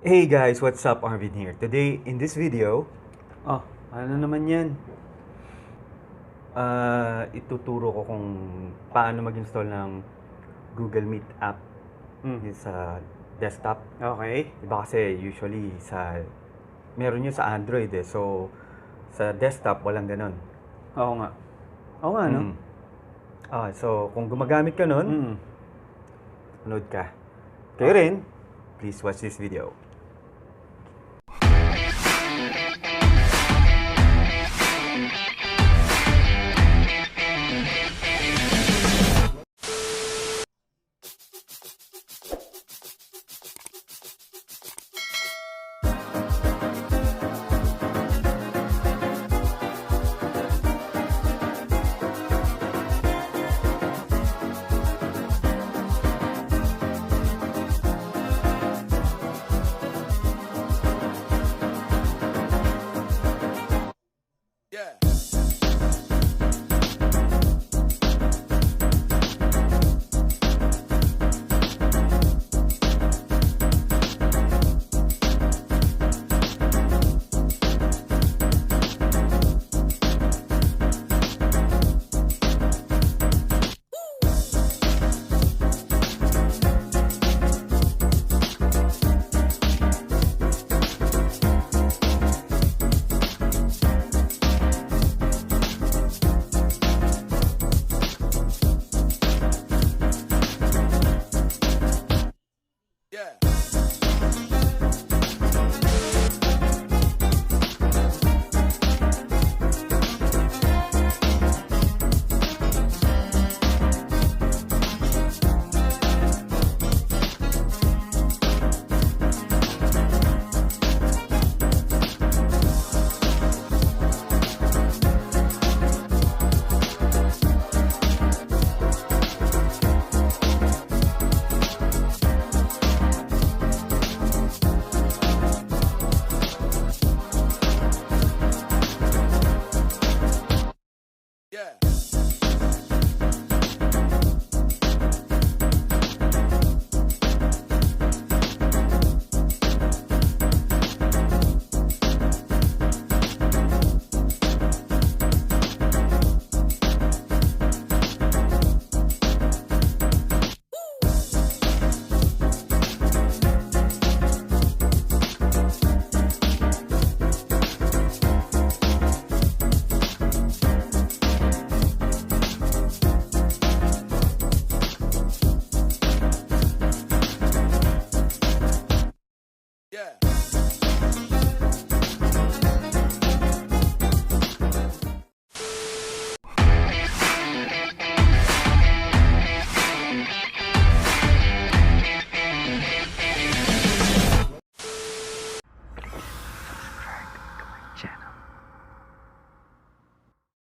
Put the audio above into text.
Hey guys, what's up? Arvin here. Today, in this video, oh, ano naman yan? Ituturo ko kung paano mag-install ng Google Meet app sa desktop. Okay. Diba kasi usually meron yun sa Android So, sa desktop, walang ganon. Oo nga. Oo nga, no? So, kung gumagamit ka nun, nood ka. Kayo rin, please watch this video. Yeah.